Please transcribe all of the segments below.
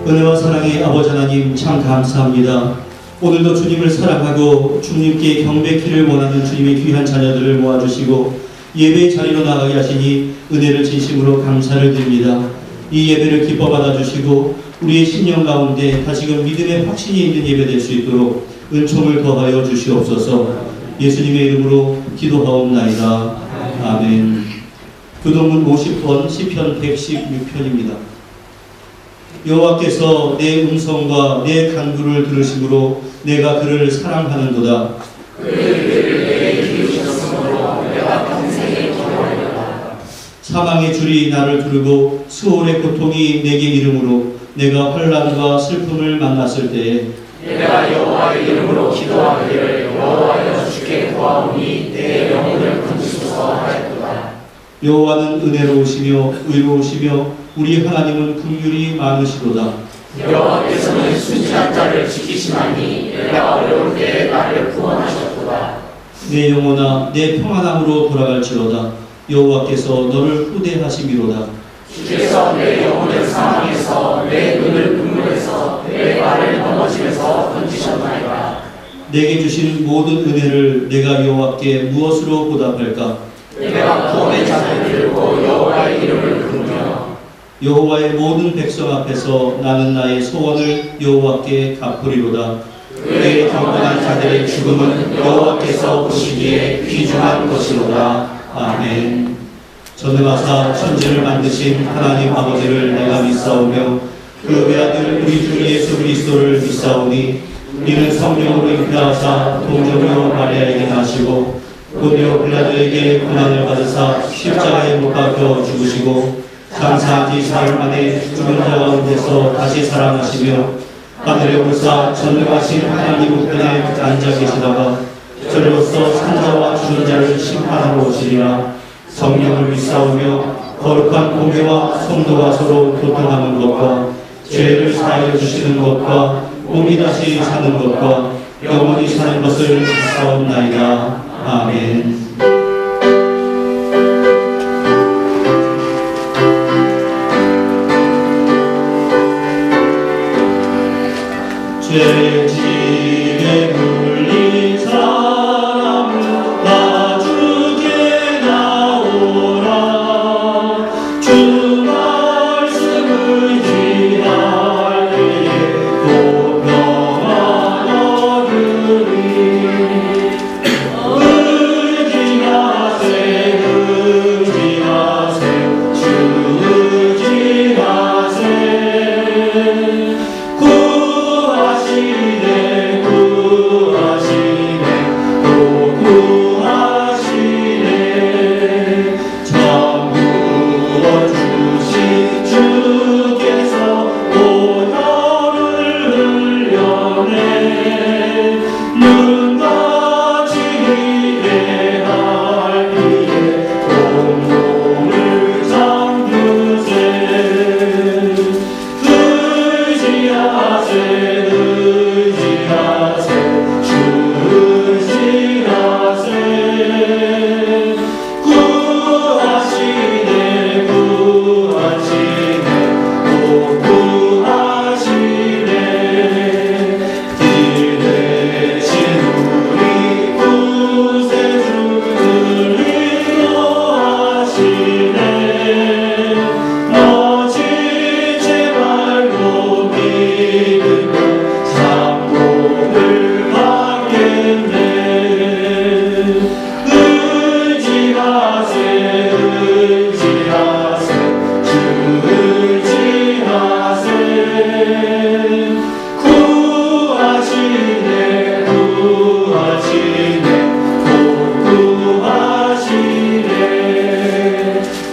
은혜와 사랑의 아버지 하나님 참 감사합니다. 오늘도 주님을 사랑하고 주님께 경배키를 원하는 주님의 귀한 자녀들을 모아주시고 예배의 자리로 나가게 하시니 은혜를 진심으로 감사를 드립니다. 이 예배를 기뻐 받아주시고 우리의 심령 가운데 다시금 믿음의 확신이 있는 예배 될 수 있도록 은총을 더하여 주시옵소서. 예수님의 이름으로 기도하옵나이다. 아멘. 교동문 50번 시편 116편입니다. 여호와께서 내 음성과 내 간구를 들으심으로 내가 그를 사랑하는도다. 사망의 줄이 나를 두르고 수월의 고통이 내게 이름으로 내가 환난과 슬픔을 만났을 때에 내가 여호와의 이름으로 기도하기를 여호와여 주께 구하오니 내 영혼을 건지소서 하였도다. 여호와는 은혜로우시며 의로우시며 우리 하나님은 긍휼이 많으시도다. 여호와께서는 순진한 자를 지키시나니 내가 어려울 때에 나를 구원하셨도다. 내 영혼아 내 평안함으로 돌아갈지어다. 여호와께서 너를 후대하시미로다. 주께서 내 영혼을 사망해서 내 눈을 눈물에서 내 발을 넘어짐에서 건지셨나이다. 내게 주신 모든 은혜를 내가 여호와께 무엇으로 보답할까? 내가 구원의 잔을 들고 여호와의 이름을 부르며 여호와의 모든 백성 앞에서 나는 나의 소원을 여호와께 갚으리로다. 그의 경건한 자들의 죽음은 여호와께서 보시기에 귀중한 것이로다. 아멘. 전능하사 천지를 만드신 하나님 아버지를 내가 믿사오며 그 외아들 우리 주 예수 그리스도를 믿사오니 이는 성령으로 잉태하사 동정녀 마리아에게 나시고 본디오 빌라도에게 고난을 받으사 십자가에 못 박혀 죽으시고 장사한 지 사흘 만에 죽은 자 가운데서 다시 살아나시며 하늘에 오르사 전능하신 하나님 우편에 앉아 계시다가 저리로서 산자와 죽은 자를 심판하러 오시리라. 성령을 믿사오며 거룩한 공회와 성도가 서로 교통하는 것과 죄를 사하여 주시는 것과 몸이 다시 사는 것과 영원히 사는 것을 믿사옵나이다. 아멘. 죄짐에 물린 사람은 나 주께 나오라. 주 말씀을 기다릴 때에 또 평안 얻으리. 의지하세 의지하세 주 의지하세. 구하시네 또 구하시네. 참 구원주신 주께서 보혈을 흘려내 눈같이 예할 비에 온몸을 잠그세. 의지하세 의지하세 주 의지하세. 구하시네 구하시네 또 구하시네. 길 대신 우리 구세주를 인도하시네. 너 지체 말고 믿음으로 상복을 받겠네. 의지하세 의지하세 주 의지하세. 구하시네 구하시네 또 구하시네.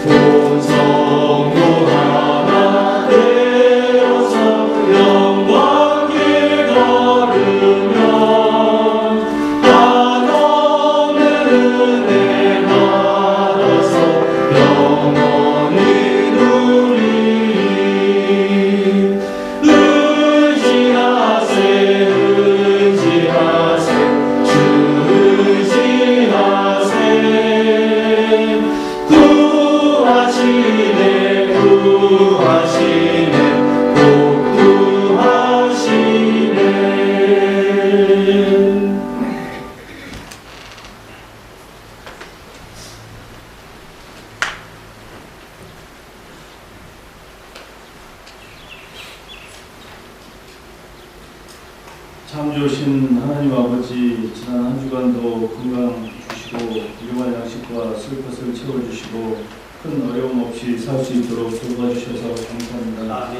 온 성도 하나 되어서 영광길 걸으면 한없는 은혜 받아서 영원히 누리리. 의지하세 의지하세 주 의지하세. 구하시네 구하시네 또 구하시네. 참 좋으신 하나님 아버지, 지난 한 주간도 건강 주시고 일용할 양식과 쓸 것을 채워주시고 큰 어려움 없이 살 수 있도록 도와주셔서 감사합니다.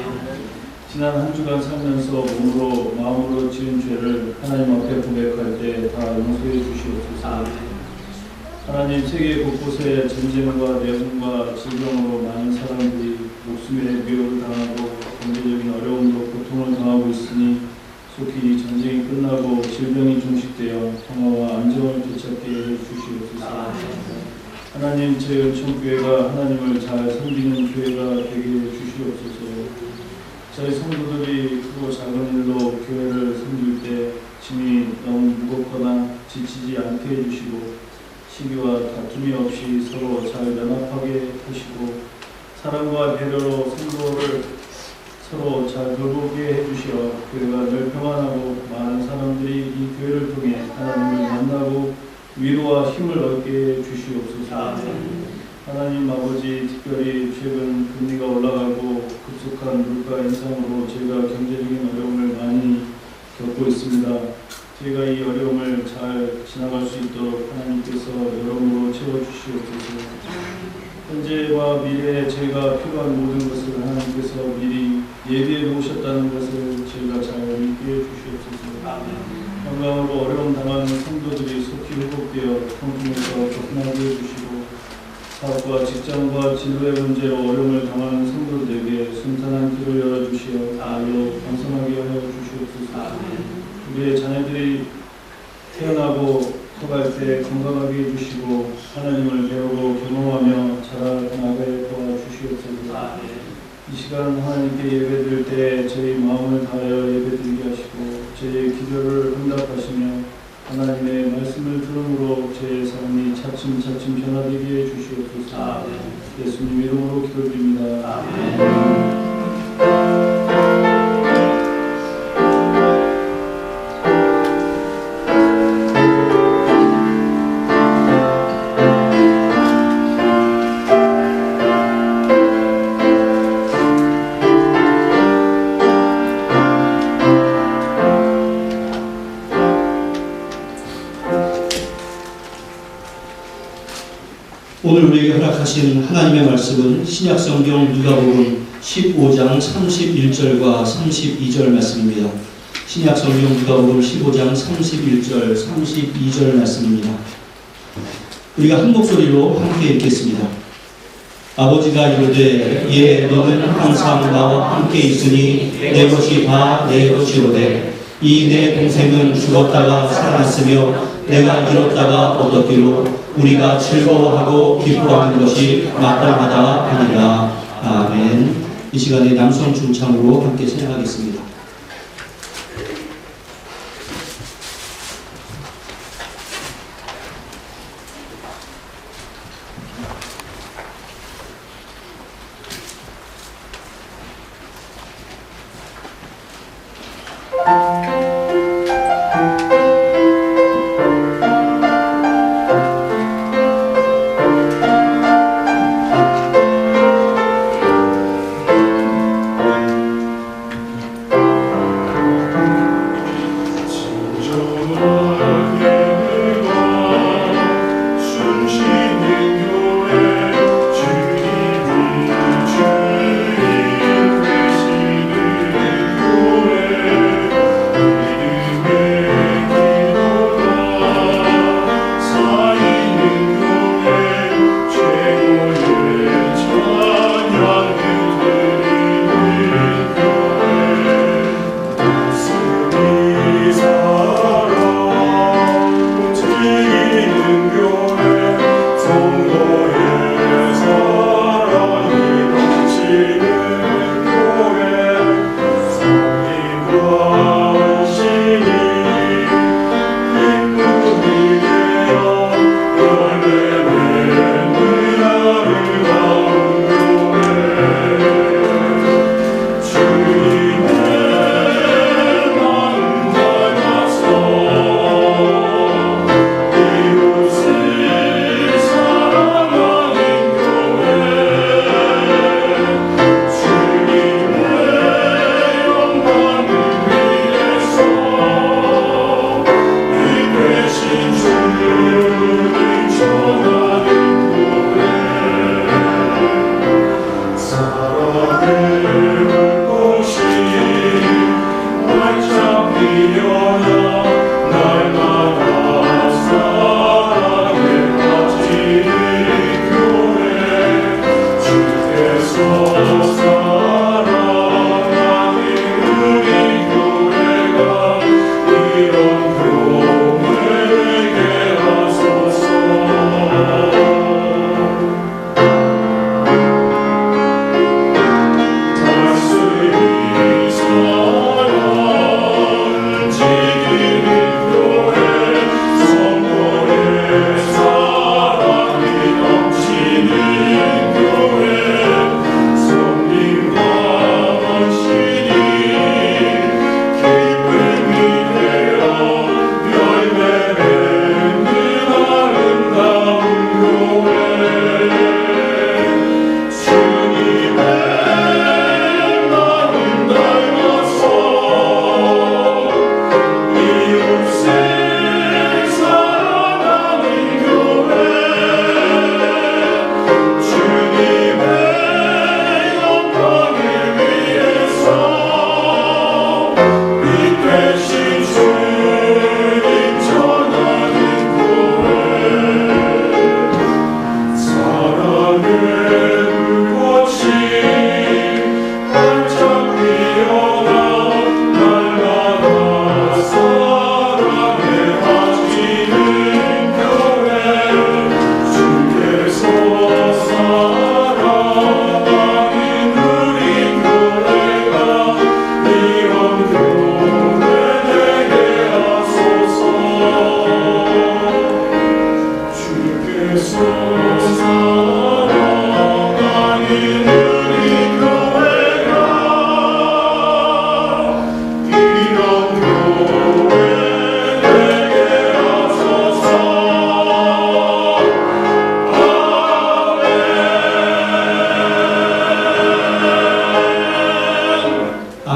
지난 한 주간 살면서 몸으로 마음으로 지은 죄를 하나님 앞에 고백할 때 다 용서해 주시옵소서. 하나님, 세계 곳곳에 전쟁과 내분과 질병으로 많은 사람들이 목숨의 위협을 당하고 경제적인 어려움으로 고통을 당하고 있으니 속히 이 전쟁이 끝나고 질병이 종식되어 평화와 안정을 되찾게 해 주시옵소서. 하나님, 제 은총교회가 하나님을 잘 섬기는 교회가 되게 해 주시옵소서. 저희 성도들이 크고 작은 일로 교회를 섬길 때 짐이 너무 무겁거나 지치지 않게 해주시고 시기와 다툼이 없이 서로 잘 연합하게 하시고 사랑과 배려로 성도를 서로 잘 돌보게 해주시어 교회가 늘 평안하고 많은 사람들이 이 교회를 통해 하나님을 만나고 위로와 힘을 얻게 해주시옵소서. 하나님 아버지, 특별히 최근 금리가 올라가고 급속한 물가 인상으로 저희가 경제적인 어려움을 많이 겪고 있습니다. 저희가 이 어려움을 잘 지나갈 수 있도록 하나님께서 여러모로 채워주시옵소서. 현재와 미래에 저희가 필요한 모든 것을 하나님께서 미리 예비해 놓으셨다는 것을 저희가 잘 믿게 해주시옵소서. 건강으로 어려움 당하는 성도들이 속히 회복되어 통풍에서 벗어나게 해주시고 사업과 직장과 진로의 문제로 어려움을 당하는 성도들에게 순탄한 길을 열어주시어 아울러 번성하게 하여 주시옵소서. 우리의 자녀들이 태어나고 커갈 때 건강하게 해주시고 하나님을 배우고 경험하며 자라나게 도와주시옵소서. 이 시간 하나님께 예배드릴 때 저희 마음을 다하여 예배드리게 하시고 저희의 기도를 응답하시며 하나님의 말씀을 들음으로 제 삶이 차츰차츰 변화되게 해주시옵소서. 예수님 이름으로 기도드립니다. 오늘 우리에게 허락하신 하나님의 말씀은 신약성경 누가복음 15장 31절과 32절 말씀입니다. 신약성경 누가복음 15장 31절, 32절 말씀입니다. 우리가 한 목소리로 함께 읽겠습니다. 아버지가 이르되 예 너는 항상 나와 함께 있으니 내 것이 다 내 것이로되 이 내 동생은 죽었다가 살아났으며 내가 잃었다가 얻었기로 우리가 즐거워하고 기뻐하는 것이 마땅하다 하니라. 아멘. 이 시간에 남성 중창으로 함께 찬양하겠습니다.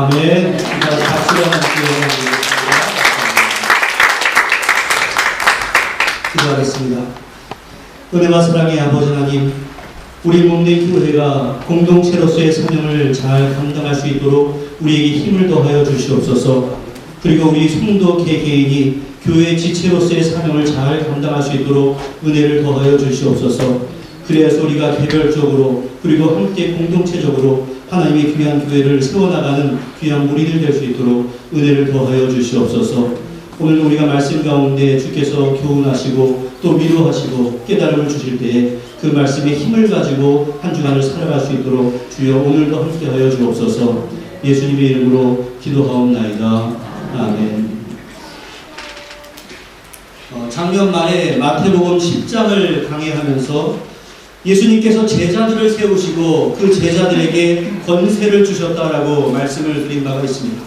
아멘. 박수로 함께 기도하겠습니다. 은혜와 사랑의 아버지 하나님, 우리 몸된 교회가 공동체로서의 사명을 잘 감당할 수 있도록 우리에게 힘을 더하여 주시옵소서. 그리고 우리 성도 개개인이 교회 지체로서의 사명을 잘 감당할 수 있도록 은혜를 더하여 주시옵소서. 그래서 우리가 개별적으로 그리고 함께 공동체적으로 하나님의 귀한 교회를 세워나가는 귀한 무리들 될 수 있도록 은혜를 더하여 주시옵소서. 오늘 우리가 말씀 가운데 주께서 교훈하시고 또 위로하시고 깨달음을 주실 때에 그 말씀의 힘을 가지고 한 주간을 살아갈 수 있도록 주여 오늘도 함께하여 주옵소서. 예수님의 이름으로 기도하옵나이다. 아멘. 작년 말에 마태복음 10장을 강해하면서 예수님께서 제자들을 세우시고 그 제자들에게 권세를 주셨다라고 말씀을 드린 바가 있습니다.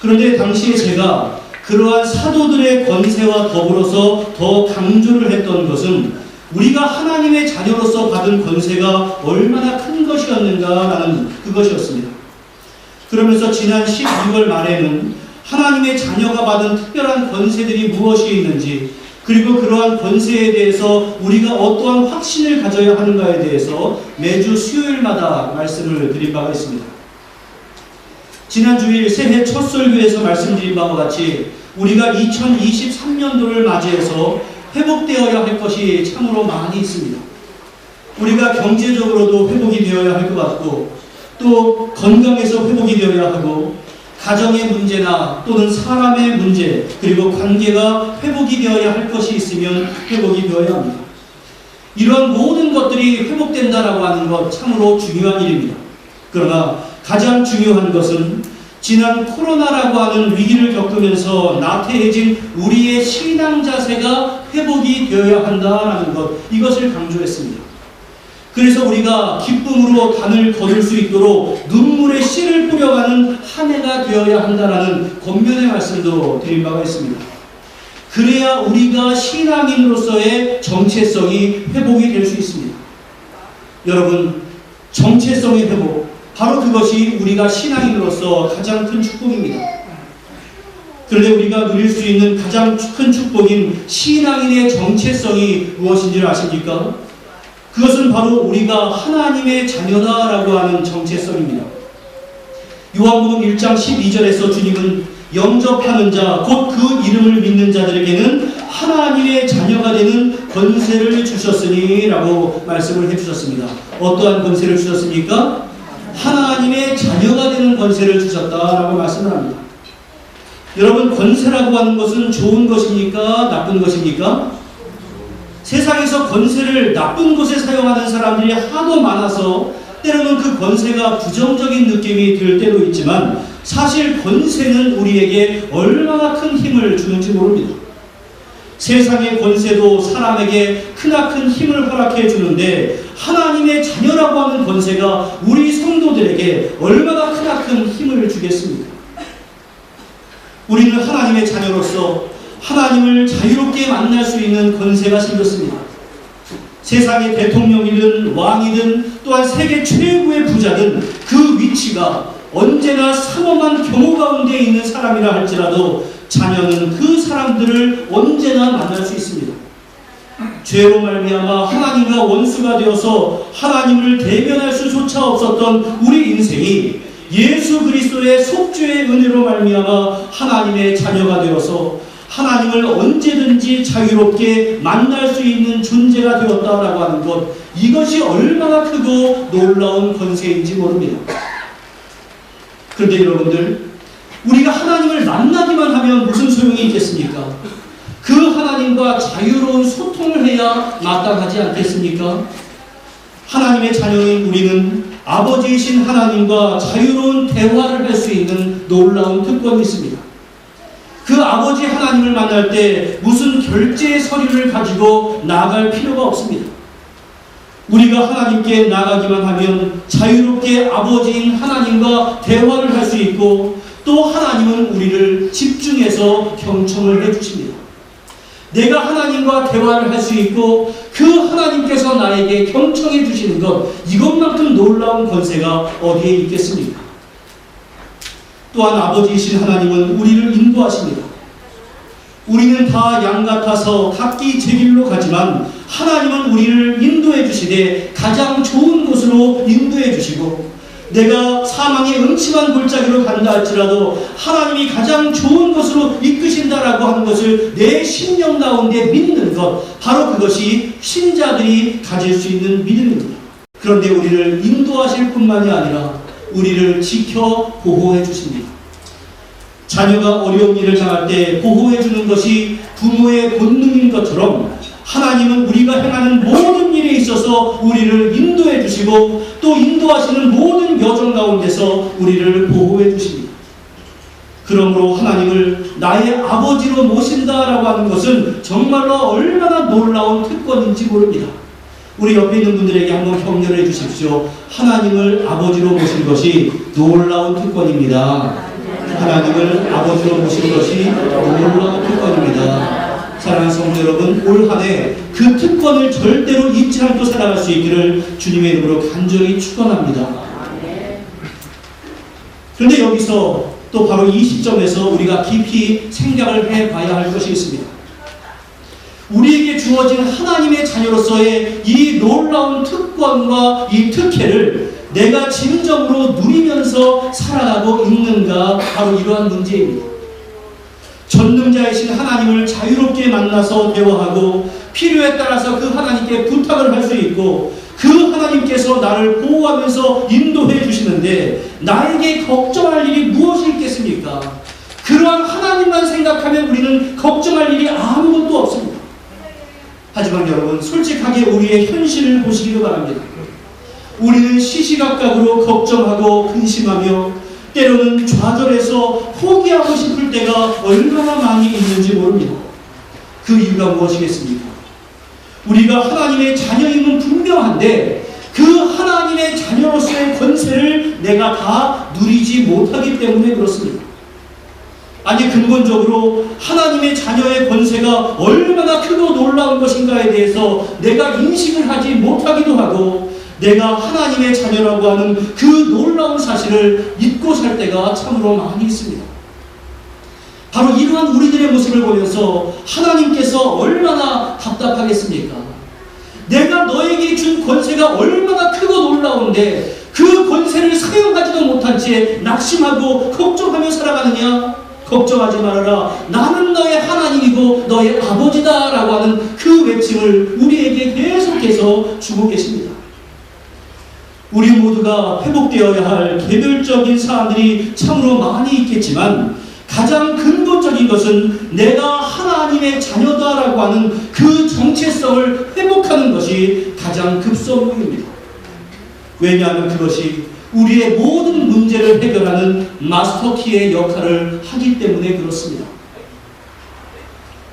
그런데 당시에 제가 그러한 사도들의 권세와 더불어서 더 강조를 했던 것은 우리가 하나님의 자녀로서 받은 권세가 얼마나 큰 것이었는가라는 그것이었습니다. 그러면서 지난 12월 말에는 하나님의 자녀가 받은 특별한 권세들이 무엇이 있는지, 그리고 그러한 권세에 대해서 우리가 어떠한 확신을 가져야 하는가에 대해서 매주 수요일마다 말씀을 드린 바가 있습니다. 지난 주일 새해 첫 설교에서 말씀드린 바와 같이 우리가 2023년도를 맞이해서 회복되어야 할 것이 참으로 많이 있습니다. 우리가 경제적으로도 회복이 되어야 할 것 같고, 또 건강에서 회복이 되어야 하고, 가정의 문제나 또는 사람의 문제, 그리고 관계가 회복이 되어야 할 것이 있으면 회복이 되어야 합니다. 이러한 모든 것들이 회복된다라고 하는 것 참으로 중요한 일입니다. 그러나 가장 중요한 것은 지난 코로나라고 하는 위기를 겪으면서 나태해진 우리의 신앙 자세가 회복이 되어야 한다라는 것, 이것을 강조했습니다. 그래서 우리가 기쁨으로 단을 거둘 수 있도록 눈물의 씨를 뿌려가는 한 해가 되어야 한다라는 권면의 말씀도 드린 바가 있습니다. 그래야 우리가 신앙인으로서의 정체성이 회복이 될 수 있습니다. 여러분, 정체성의 회복, 바로 그것이 우리가 신앙인으로서 가장 큰 축복입니다. 그런데 우리가 누릴 수 있는 가장 큰 축복인 신앙인의 정체성이 무엇인지를 아십니까? 그것은 바로 우리가 하나님의 자녀다라고 하는 정체성입니다. 요한복음 1장 12절에서 주님은 영접하는 자, 곧 그 이름을 믿는 자들에게는 하나님의 자녀가 되는 권세를 주셨으니 라고 말씀을 해주셨습니다. 어떠한 권세를 주셨습니까? 하나님의 자녀가 되는 권세를 주셨다라고 말씀을 합니다. 여러분, 권세라고 하는 것은 좋은 것입니까? 나쁜 것입니까? 세상에서 권세를 나쁜 곳에 사용하는 사람들이 하도 많아서 때로는 그 권세가 부정적인 느낌이 들 때도 있지만, 사실 권세는 우리에게 얼마나 큰 힘을 주는지 모릅니다. 세상의 권세도 사람에게 크나큰 힘을 허락해 주는데, 하나님의 자녀라고 하는 권세가 우리 성도들에게 얼마나 크나큰 힘을 주겠습니까? 우리는 하나님의 자녀로서 하나님을 자유롭게 만날 수 있는 권세가 생겼습니다. 세상의 대통령이든 왕이든 또한 세계 최고의 부자든 그 위치가 언제나 삼엄한 경호 가운데 있는 사람이라 할지라도 자녀는 그 사람들을 언제나 만날 수 있습니다. 죄로 말미암아 하나님과 원수가 되어서 하나님을 대면할 수조차 없었던 우리 인생이 예수 그리스도의 속죄의 은혜로 말미암아 하나님의 자녀가 되어서 하나님을 언제든지 자유롭게 만날 수 있는 존재가 되었다라고 하는 것, 이것이 얼마나 크고 놀라운 권세인지 모릅니다. 그런데 여러분들, 우리가 하나님을 만나기만 하면 무슨 소용이 있겠습니까? 그 하나님과 자유로운 소통을 해야 마땅하지 않겠습니까? 하나님의 자녀인 우리는 아버지이신 하나님과 자유로운 대화를 할 수 있는 놀라운 특권이 있습니다. 그 아버지 하나님을 만날 때 무슨 결제 서류를 가지고 나아갈 필요가 없습니다. 우리가 하나님께 나가기만 하면 자유롭게 아버지인 하나님과 대화를 할 수 있고, 또 하나님은 우리를 집중해서 경청을 해주십니다. 내가 하나님과 대화를 할 수 있고 그 하나님께서 나에게 경청해 주시는 것, 이것만큼 놀라운 권세가 어디에 있겠습니까? 또한 아버지이신 하나님은 우리를 인도하십니다. 우리는 다 양 같아서 각기 제 길로 가지만 하나님은 우리를 인도해 주시되 가장 좋은 곳으로 인도해 주시고, 내가 사망의 음침한 골짜기로 간다 할지라도 하나님이 가장 좋은 곳으로 이끄신다라고 하는 것을 내 심령 가운데 믿는 것, 바로 그것이 신자들이 가질 수 있는 믿음입니다. 그런데 우리를 인도하실 뿐만이 아니라 우리를 지켜 보호해 주십니다. 자녀가 어려운 일을 당할 때 보호해 주는 것이 부모의 본능인 것처럼 하나님은 우리가 행하는 모든 일에 있어서 우리를 인도해 주시고 또 인도하시는 모든 여정 가운데서 우리를 보호해 주십니다. 그러므로 하나님을 나의 아버지로 모신다라고 하는 것은 정말로 얼마나 놀라운 특권인지 모릅니다. 우리 옆에 있는 분들에게 한번 격려해 주십시오. 하나님을 아버지로 모신 것이 놀라운 특권입니다. 하나님을 아버지로 모신 것이 놀라운 특권입니다. 사랑하는 성도 여러분, 올 한 해 그 특권을 절대로 잊지 않고 살아갈 수 있기를 주님의 이름으로 간절히 축원합니다. 그런데 여기서 또 바로 이 시점에서 우리가 깊이 생각을 해봐야 할 것이 있습니다. 우리에게 주어진 하나님의 자녀로서의 이 놀라운 특권과 이 특혜를 내가 진정으로 누리면서 살아가고 있는가, 바로 이러한 문제입니다. 전능자이신 하나님을 자유롭게 만나서 대화하고 필요에 따라서 그 하나님께 부탁을 할 수 있고 그 하나님께서 나를 보호하면서 인도해 주시는데 나에게 걱정할 일이 무엇이 있겠습니까? 그러한 하나님만 생각하면 우리는 걱정할 일이 아무것도 없습니다. 하지만 여러분, 솔직하게 우리의 현실을 보시기를 바랍니다. 우리는 시시각각으로 걱정하고 근심하며 때로는 좌절해서 포기하고 싶을 때가 얼마나 많이 있는지 모릅니다. 그 이유가 무엇이겠습니까? 우리가 하나님의 자녀임은 분명한데 그 하나님의 자녀로서의 권세를 내가 다 누리지 못하기 때문에 그렇습니다. 아니, 근본적으로 하나님의 자녀의 권세가 얼마나 크고 놀라운 것인가에 대해서 내가 인식을 하지 못하기도 하고, 내가 하나님의 자녀라고 하는 그 놀라운 사실을 잊고 살 때가 참으로 많이 있습니다. 바로 이러한 우리들의 모습을 보면서 하나님께서 얼마나 답답하겠습니까? 내가 너에게 준 권세가 얼마나 크고 놀라운데 그 권세를 사용하지도 못한 채 낙심하고 걱정하며 살아가느냐? 걱정하지 말아라. 나는 너의 하나님이고 너의 아버지다 라고 하는 그 외침을 우리에게 계속해서 주고 계십니다. 우리 모두가 회복되어야 할 개별적인 사안들이 참으로 많이 있겠지만 가장 근본적인 것은 내가 하나님의 자녀다라고 하는 그 정체성을 회복하는 것이 가장 급선무입니다. 왜냐하면 그것이 우리의 모든 문제를 해결하는 마스터키의 역할을 하기 때문에 그렇습니다.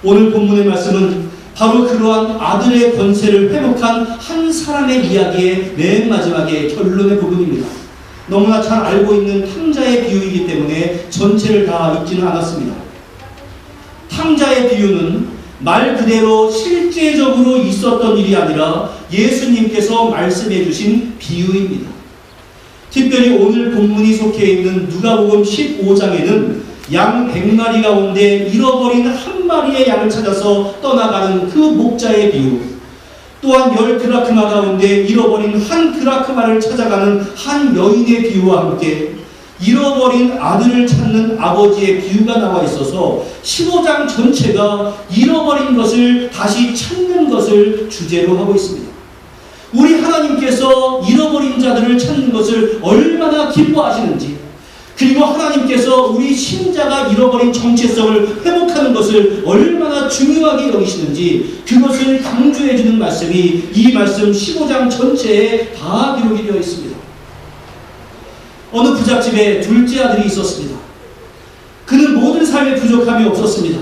오늘 본문의 말씀은 바로 그러한 아들의 권세를 회복한 한 사람의 이야기의 맨 마지막에 결론의 부분입니다. 너무나 잘 알고 있는 탕자의 비유이기 때문에 전체를 다 읽지는 않았습니다. 탕자의 비유는 말 그대로 실제적으로 있었던 일이 아니라 예수님께서 말씀해 주신 비유입니다. 특별히 오늘 본문이 속해 있는 누가복음 15장에는 양 100마리 가운데 잃어버린 한 마리의 양을 찾아서 떠나가는 그 목자의 비유, 또한 10드라크마 가운데 잃어버린 한 드라크마를 찾아가는 한 여인의 비유와 함께 잃어버린 아들을 찾는 아버지의 비유가 나와 있어서 15장 전체가 잃어버린 것을 다시 찾는 것을 주제로 하고 있습니다. 우리 하나님께서 잃어버린 자들을 찾는 것을 얼마나 기뻐하시는지, 그리고 하나님께서 우리 신자가 잃어버린 정체성을 회복하는 것을 얼마나 중요하게 여기시는지 그것을 강조해주는 말씀이 이 말씀 15장 전체에 다 기록이 되어 있습니다. 어느 부잣집에 둘째 아들이 있었습니다. 그는 모든 삶에 부족함이 없었습니다.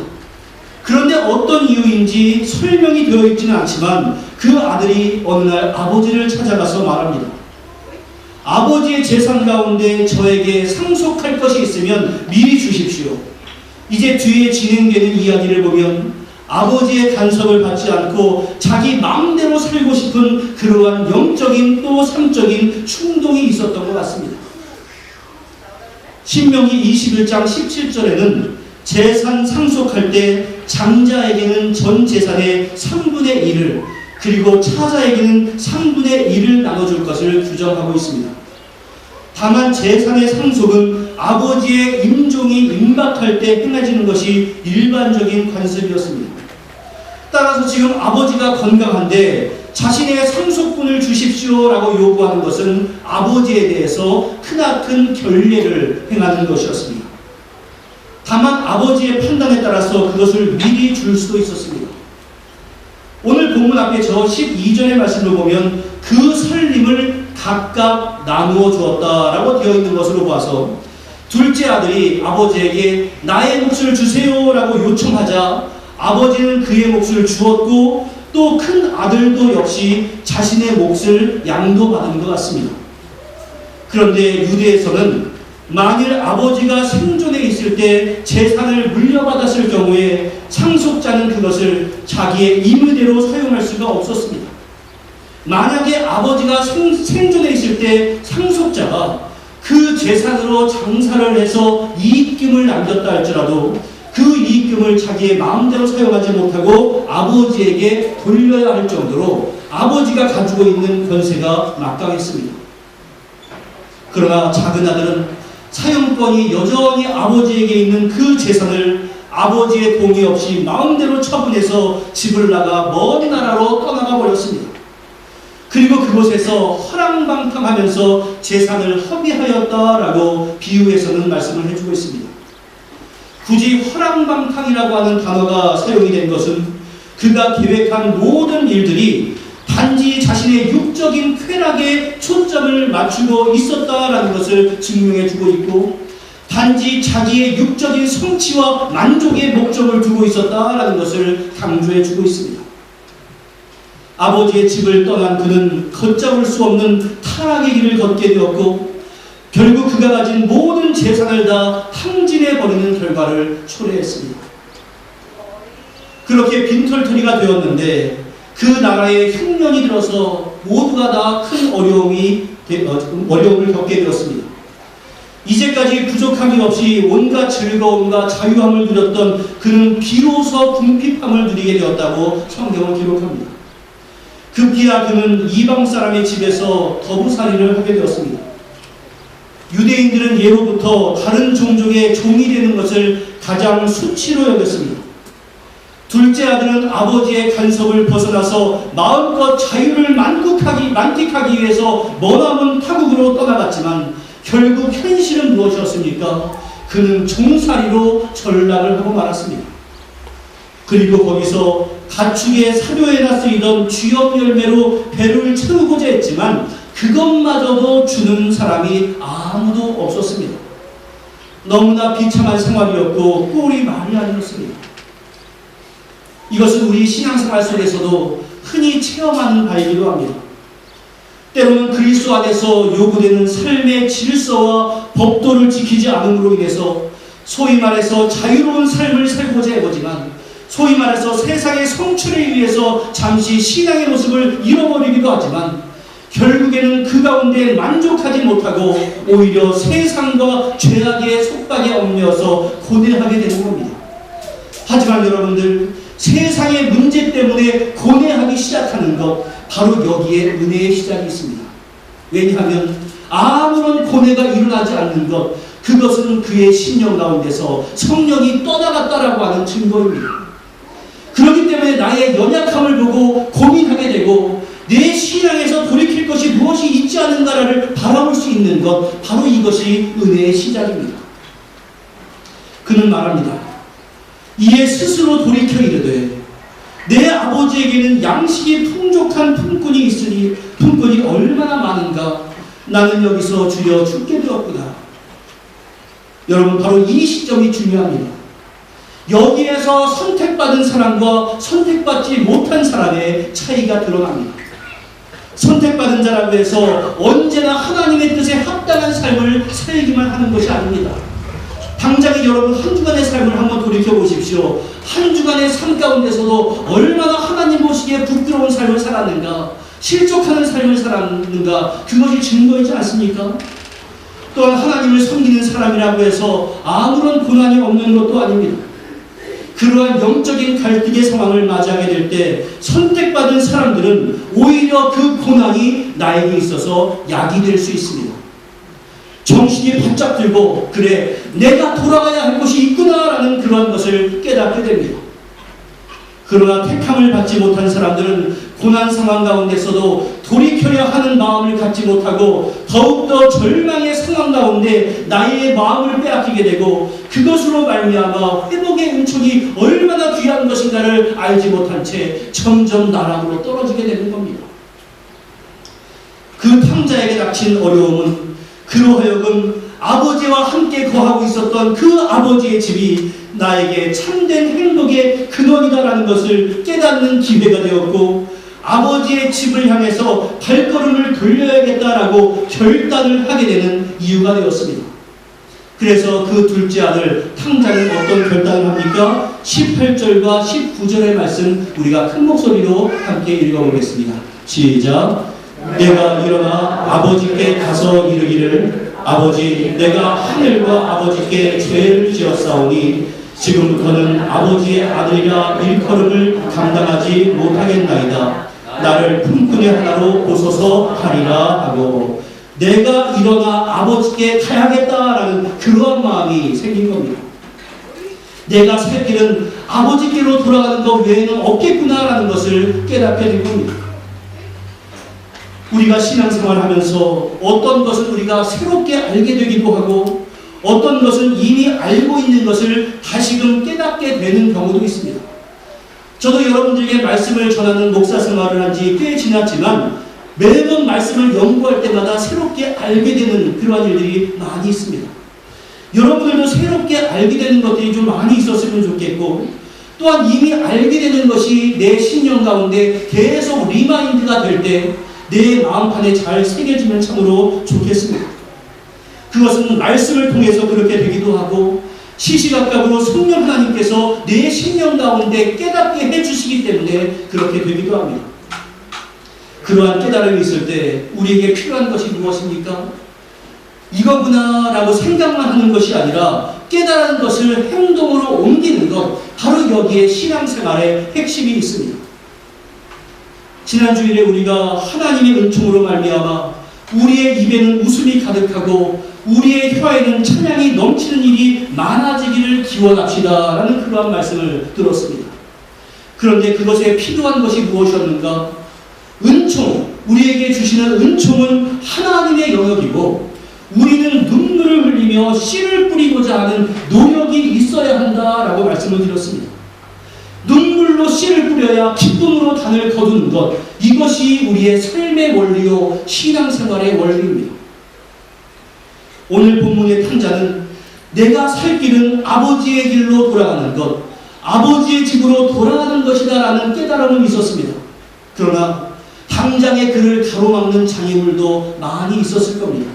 그런데 어떤 이유인지 설명이 되어 있지는 않지만 그 아들이 어느 날 아버지를 찾아가서 말합니다. 아버지의 재산 가운데 저에게 상속할 것이 있으면 미리 주십시오. 이제 뒤에 진행되는 이야기를 보면 아버지의 간섭을 받지 않고 자기 마음대로 살고 싶은 그러한 영적인 또 삶적인 충동이 있었던 것 같습니다. 신명기 21장 17절에는 재산 상속할 때 장자에게는 전 재산의 3분의 1을 그리고 차자에게는 3분의 1을 나눠줄 것을 규정하고 있습니다. 다만 재산의 상속은 아버지의 임종이 임박할 때 행해지는 것이 일반적인 관습이었습니다. 따라서 지금 아버지가 건강한데 자신의 상속분을 주십시오라고 요구하는 것은 아버지에 대해서 크나큰 결례를 행하는 것이었습니다. 다만 아버지의 판단에 따라서 그것을 미리 줄 수도 있었습니다. 오늘 본문 앞에 저 12절의 말씀을 보면 그 살림을 각각 나누어 주었다라고 되어 있는 것으로 봐서 둘째 아들이 아버지에게 나의 몫을 주세요라고 요청하자 아버지는 그의 몫을 주었고 또 큰 아들도 역시 자신의 몫을 양도받은 것 같습니다. 그런데 유대에서는 만일 아버지가 생존해 있을 때 재산을 물려받았을 경우에 상속자는 그것을 자기의 임의대로 사용할 수가 없었습니다. 만약에 아버지가 생존해 있을 때 상속자가 그 재산으로 장사를 해서 이익금을 남겼다 할지라도 그 이익금을 자기의 마음대로 사용하지 못하고 아버지에게 돌려야 할 정도로 아버지가 가지고 있는 권세가 막강했습니다. 그러나 작은 아들은 사용권이 여전히 아버지에게 있는 그 재산을 아버지의 동의 없이 마음대로 처분해서 집을 나가 먼 나라로 떠나가 버렸습니다. 그리고 그곳에서 허랑방탕하면서 재산을 허비하였다라고 비유해서는 말씀을 해주고 있습니다. 굳이 허랑방탕이라고 하는 단어가 사용이 된 것은 그가 계획한 모든 일들이 단지 자신의 육적인 쾌락에 초점을 맞추고 있었다라는 것을 증명해 주고 있고 단지 자기의 육적인 성취와 만족의 목적을 두고 있었다라는 것을 강조해 주고 있습니다. 아버지의 집을 떠난 그는 걷잡을 수 없는 타락의 길을 걷게 되었고 결국 그가 가진 모든 재산을 다 탕진해버리는 결과를 초래했습니다. 그렇게 빈털터리가 되었는데 그 나라에 흉년이 들어서 모두가 다 큰 어려움을 겪게 되었습니다. 이제까지 부족함이 없이 온갖 즐거움과 자유함을 누렸던 그는 비로소 궁핍함을 누리게 되었다고 성경은 기록합니다. 급기야 그는 이방 사람의 집에서 더부살이를 하게 되었습니다. 유대인들은 예로부터 다른 종족의 종이 되는 것을 가장 수치로 여겼습니다. 둘째 아들은 아버지의 간섭을 벗어나서 마음껏 자유를 만끽하기 위해서 머나먼 타국으로 떠나갔지만 결국 현실은 무엇이었습니까? 그는 종살이로 전락을 하고 말았습니다. 그리고 거기서 가축의 사료에나 쓰이던 쥐업 열매로 배를 채우고자 했지만 그것마저도 주는 사람이 아무도 없었습니다. 너무나 비참한 생활이었고 꼴이 말이 아니었습니다. 이것은 우리 신앙생활 속에서도 흔히 체험하는 바이기도 합니다. 때로는 그리스도 안에서 요구되는 삶의 질서와 법도를 지키지 않음으로 인해서 소위 말해서 자유로운 삶을 살고자 해보지만 소위 말해서 세상의 성취를 위해서 잠시 신앙의 모습을 잃어버리기도 하지만 결국에는 그 가운데 만족하지 못하고 오히려 세상과 죄악의 속박에 얽매여서 고뇌하게 되는 겁니다. 하지만 여러분들 세상의 문제 때문에 고뇌하기 시작하는 것 바로 여기에 은혜의 시작이 있습니다. 왜냐하면 아무런 고뇌가 일어나지 않는 것 그것은 그의 심령 가운데서 성령이 떠나갔다라고 하는 증거입니다. 그렇기 때문에 나의 연약함을 보고 고민하게 되고 내 신앙에서 돌이킬 것이 무엇이 있지 않은가를 바라볼 수 있는 것 바로 이것이 은혜의 시작입니다. 그는 말합니다. 이에 스스로 돌이켜 이르되 내 아버지에게는 양식이 풍족한 품꾼이 있으니 품꾼이 얼마나 많은가 나는 여기서 주여 죽게 되었구나. 여러분 바로 이 시점이 중요합니다. 여기에서 선택받은 사람과 선택받지 못한 사람의 차이가 드러납니다. 선택받은 자라고 해서 언제나 하나님의 뜻에 합당한 삶을 살기만 하는 것이 아닙니다. 당장에 여러분 한 주간의 삶을 한번 돌이켜보십시오. 한 주간의 삶 가운데서도 얼마나 하나님 보시기에 부끄러운 삶을 살았는가 실족하는 삶을 살았는가 그것이 증거이지 않습니까? 또한 하나님을 섬기는 사람이라고 해서 아무런 고난이 없는 것도 아닙니다. 그러한 영적인 갈등의 상황을 맞이하게 될 때 선택받은 사람들은 오히려 그 고난이 나에게 있어서 약이 될 수 있습니다. 정신이 바짝 들고 그래 내가 돌아가야 할 곳이 있구나라는 그러한 것을 깨닫게 됩니다. 그러나 택함을 받지 못한 사람들은 고난 상황 가운데서도 돌이켜야 하는 마음을 갖지 못하고 더욱더 절망의 상황 가운데 나의 마음을 빼앗기게 되고 그것으로 말미암아 회복의 은총이 얼마나 귀한 것인가를 알지 못한 채 점점 나락으로 떨어지게 되는 겁니다. 그 탕자에게 닥친 어려움은 그로 하여금 아버지와 함께 거하고 있었던 그 아버지의 집이 나에게 참된 행복의 근원이다라는 것을 깨닫는 기회가 되었고 아버지의 집을 향해서 발걸음을 돌려야겠다라고 결단을 하게 되는 이유가 되었습니다. 그래서 그 둘째 아들 탕자는 어떤 결단을 합니까? 18절과 19절의 말씀 우리가 큰 목소리로 함께 읽어보겠습니다. 시작. 내가 일어나 아버지께 가서 이르기를 아버지 내가 하늘과 아버지께 죄를 지었사오니 지금부터는 아버지의 아들이라 일컬음을 감당하지 못하겠나이다. 나를 품꾼의 하나로 보소서 하리라 하고 내가 일어나 아버지께 가야겠다라는 그러한 마음이 생긴 겁니다. 내가 살 길은 아버지께로 돌아가는 것 외에는 없겠구나라는 것을 깨닫게 된 겁니다. 우리가 신앙생활을 하면서 어떤 것은 우리가 새롭게 알게 되기도 하고 어떤 것은 이미 알고 있는 것을 다시금 깨닫게 되는 경우도 있습니다. 저도 여러분들에게 말씀을 전하는 목사 생활을 한 지 꽤 지났지만 매번 말씀을 연구할 때마다 새롭게 알게 되는 그러한 일들이 많이 있습니다. 여러분들도 새롭게 알게 되는 것들이 좀 많이 있었으면 좋겠고 또한 이미 알게 되는 것이 내 신령 가운데 계속 리마인드가 될 때 내 마음판에 잘 새겨지면 참으로 좋겠습니다. 그것은 말씀을 통해서 그렇게 되기도 하고 시시각각으로 성령 하나님께서 내 신령 가운데 깨닫게 해주시기 때문에 그렇게 되기도 합니다. 그러한 깨달음이 있을 때 우리에게 필요한 것이 무엇입니까? 이거구나 라고 생각만 하는 것이 아니라 깨달은 것을 행동으로 옮기는 것, 바로 여기에 신앙생활의 핵심이 있습니다. 지난 주일에 우리가 하나님의 은총으로 말미암아 우리의 입에는 웃음이 가득하고 우리의 혀에는 찬양이 넘치는 일이 많아지기를 기원합시다 라는 그러한 말씀을 들었습니다. 그런데 그것에 필요한 것이 무엇이었는가? 은총, 우리에게 주시는 은총은 하나님의 영역이고 우리는 눈물을 흘리며 씨를 뿌리고자 하는 노력이 있어야 한다라고 말씀을 드렸습니다. 눈물로 씨를 뿌려야 기쁨으로 단을 거두는 것, 이것이 우리의 삶의 원리요 신앙생활의 원리입니다. 오늘 본문의 탕자는 내가 살 길은 아버지의 길로 돌아가는 것, 아버지의 집으로 돌아가는 것이다 라는 깨달음은 있었습니다. 그러나 당장의 그를 가로막는 장애물도 많이 있었을 겁니다.